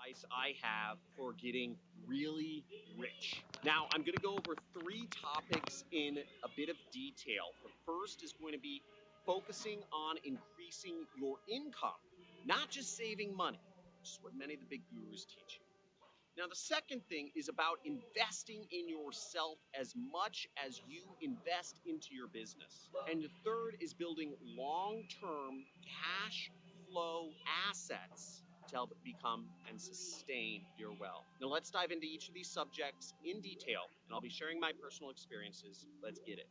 advice I have for getting really rich. Now, I'm going to go over 3 topics in a bit of detail. The first is going to be focusing on increasing your income, not just saving money, which is what many of the big gurus teach you. Now, the second thing is about investing in yourself as much as you invest into your business. And the third is building long-term cash flow assets to help become and sustain your wealth. Now, let's dive into each of these subjects in detail, and I'll be sharing my personal experiences. Let's get it.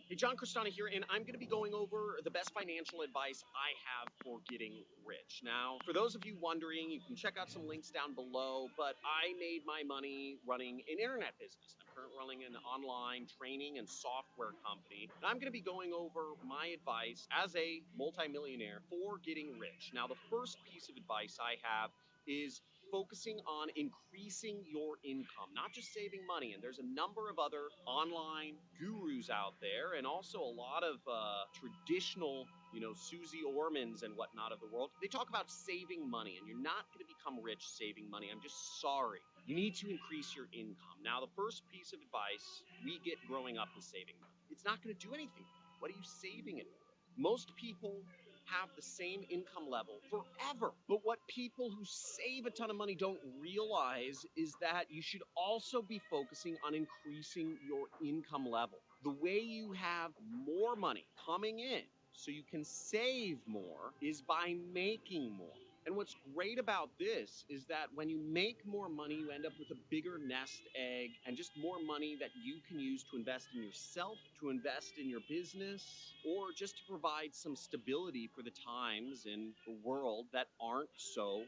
Hey, John Crestani here, and I'm going to be going over the best financial advice I have for getting rich. Now, for those of you wondering, you can check out some links down below, but I made my money running an internet business. I'm currently running an online training and software company, and I'm going to be going over my advice as a multimillionaire for getting rich. Now, the first piece of advice I have is focusing on increasing your income, not just saving money. And there's a number of other online gurus out there, and also a lot of traditional, Susie Ormans and whatnot of the world. They talk about saving money, and you're not going to become rich saving money. I'm just sorry. You need to increase your income. Now, the first piece of advice we get growing up is saving money. It's not going to do anything. What are you saving it for? Most people have the same income level forever. But what people who save a ton of money don't realize is that you should also be focusing on increasing your income level. The way you have more money coming in so you can save more is by making more. And what's great about this is that when you make more money, you end up with a bigger nest egg and just more money that you can use to invest in yourself, to invest in your business, or just to provide some stability for the times in the world that aren't so,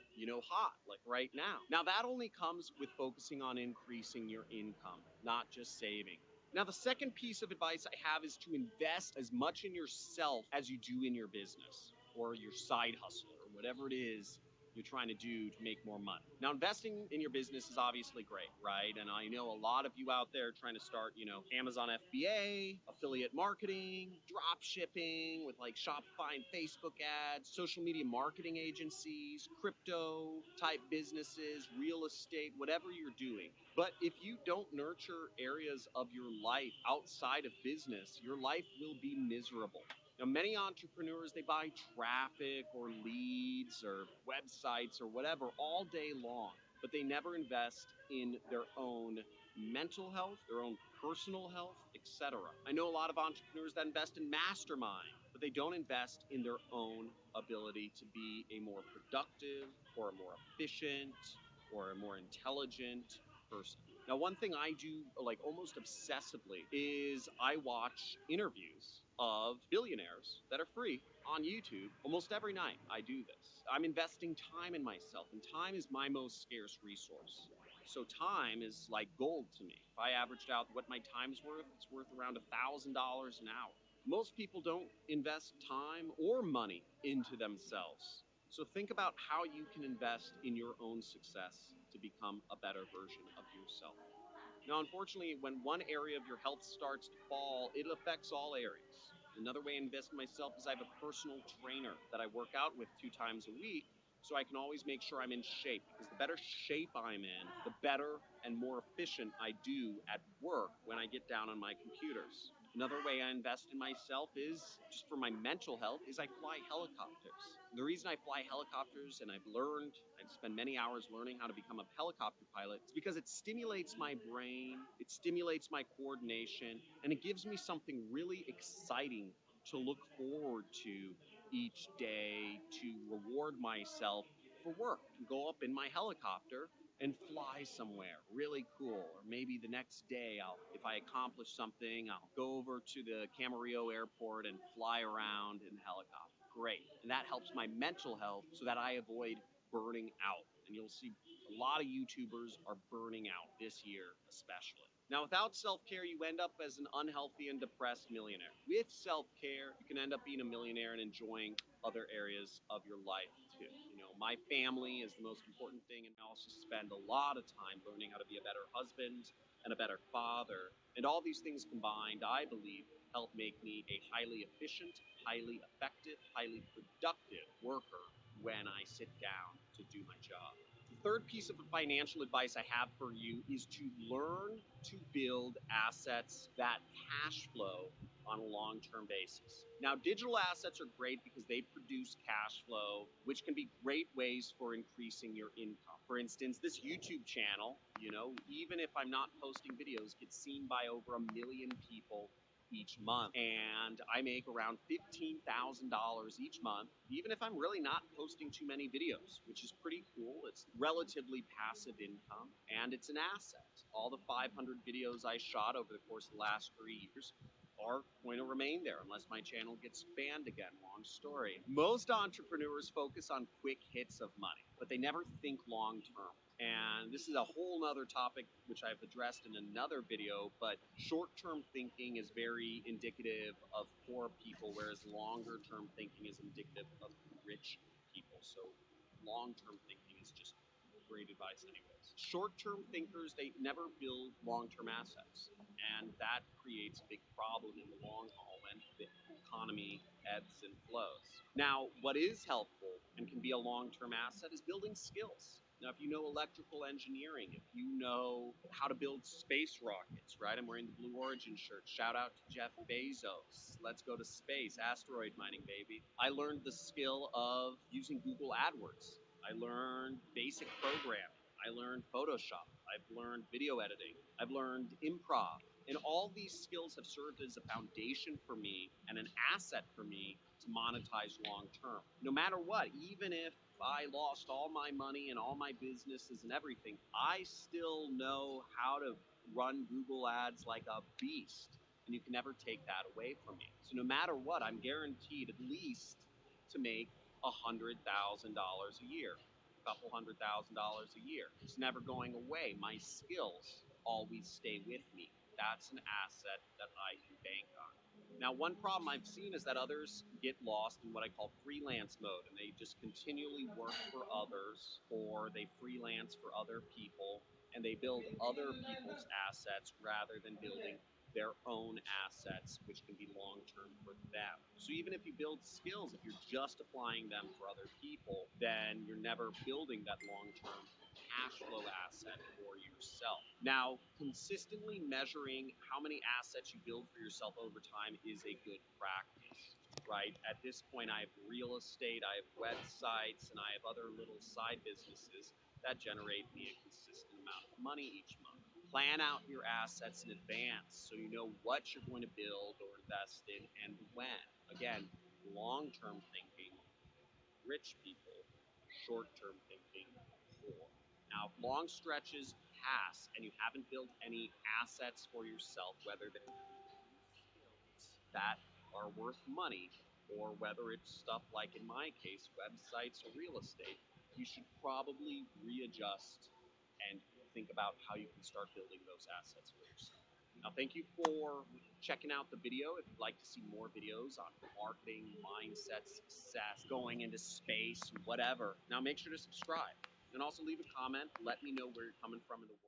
hot, like right now. Now, that only comes with focusing on increasing your income, not just saving. Now, the second piece of advice I have is to invest as much in yourself as you do in your business or your side hustle or whatever it is you're trying to do to make more money. Now, investing in your business is obviously great, right? And I know a lot of you out there trying to start, Amazon FBA, affiliate marketing, drop shipping with like Shopify and Facebook ads, social media marketing agencies, crypto type businesses, real estate, whatever you're doing. But if you don't nurture areas of your life outside of business, your life will be miserable. Now, many entrepreneurs, they buy traffic or leads or websites or whatever all day long, but they never invest in their own mental health, their own personal health, etc. I know a lot of entrepreneurs that invest in mastermind, but they don't invest in their own ability to be a more productive or a more efficient or a more intelligent person. Now, one thing I do like almost obsessively is I watch interviews of billionaires that are free on YouTube almost every night. I do this. I'm investing time in myself, and time is my most scarce resource. So time is like gold to me. If I averaged out what my time's worth, it's worth around $1,000 an hour. Most people don't invest time or money into themselves. So think about how you can invest in your own success to become a better version of yourself. Now, unfortunately, when one area of your health starts to fall, it affects all areas. Another way I invest in myself is I have a personal trainer that I work out with 2 times a week, so I can always make sure I'm in shape, because the better shape I'm in, the better and more efficient I do at work when I get down on my computers. Another way I invest in myself is, just for my mental health, is I fly helicopters. The reason I fly helicopters, and I've spent many hours learning how to become a helicopter pilot, is because it stimulates my brain, it stimulates my coordination, and it gives me something really exciting to look forward to each day to reward myself for work. To go up in my helicopter and fly somewhere really cool. Or maybe the next day, if I accomplish something, I'll go over to the Camarillo airport and fly around in the helicopter. Great. And that helps my mental health so that I avoid burning out. And you'll see a lot of YouTubers are burning out this year, especially. Now, without self-care, you end up as an unhealthy and depressed millionaire. With self-care, you can end up being a millionaire and enjoying other areas of your life too. My family is the most important thing, and I also spend a lot of time learning how to be a better husband and a better father. And all these things combined, I believe, help make me a highly efficient, highly effective, highly productive worker when I sit down to do my job. The third piece of financial advice I have for you is to learn to build assets that cash flow on a long term basis. Now, digital assets are great because they produce cash flow, which can be great ways for increasing your income. For instance, this YouTube channel, even if I'm not posting videos, gets seen by over 1 million people each month. And I make around $15,000 each month, even if I'm really not posting too many videos, which is pretty cool. It's relatively passive income and it's an asset. All the 500 videos I shot over the course of the last 3 years are going to remain there unless my channel gets banned again. Long story. Most entrepreneurs focus on quick hits of money, but they never think long term. And this is a whole nother topic which I've addressed in another video, but short-term thinking is very indicative of poor people, whereas longer-term thinking is indicative of rich people. So long-term thinking is just great advice anyways. Short-term thinkers, they never build long-term assets, and that creates a big problem in the long haul when the economy ebbs and flows. Now, what is helpful and can be a long-term asset is building skills. Now, if you know electrical engineering, if you know how to build space rockets, right? I'm wearing the Blue Origin shirt. Shout out to Jeff Bezos. Let's go to space. Asteroid mining, baby. I learned the skill of using Google AdWords. I learned basic programming. I learned Photoshop. I've learned video editing. I've learned improv. And all these skills have served as a foundation for me and an asset for me to monetize long term. No matter what, even if I lost all my money and all my businesses and everything, I still know how to run Google ads like a beast. And you can never take that away from me. So no matter what, I'm guaranteed at least to make $100,000 a year, a couple $100,000 a year. It's never going away. My skills always stay with me. That's an asset that I can bank on. Now, one problem I've seen is that others get lost in what I call freelance mode, and they just continually work for others, or they freelance for other people, and they build other people's assets rather than building their own assets, which can be long-term for them. So even if you build skills, if you're just applying them for other people, then you're never building that long-term cash flow asset for yourself. Now, consistently measuring how many assets you build for yourself over time is a good practice, right? At this point, I have real estate, I have websites, and I have other little side businesses that generate me a consistent amount of money each month. Plan out your assets in advance so you know what you're going to build or invest in and when. Again, long-term thinking, rich people, short-term thinking, poor. Now, if long stretches pass and you haven't built any assets for yourself, whether they're skills that are worth money or whether it's stuff like, in my case, websites or real estate, you should probably readjust and think about how you can start building those assets for yourself. Now, thank you for checking out the video. If you'd like to see more videos on marketing, mindset, success, going into space, whatever, now make sure to subscribe and also leave a comment. Let me know where you're coming from in the world.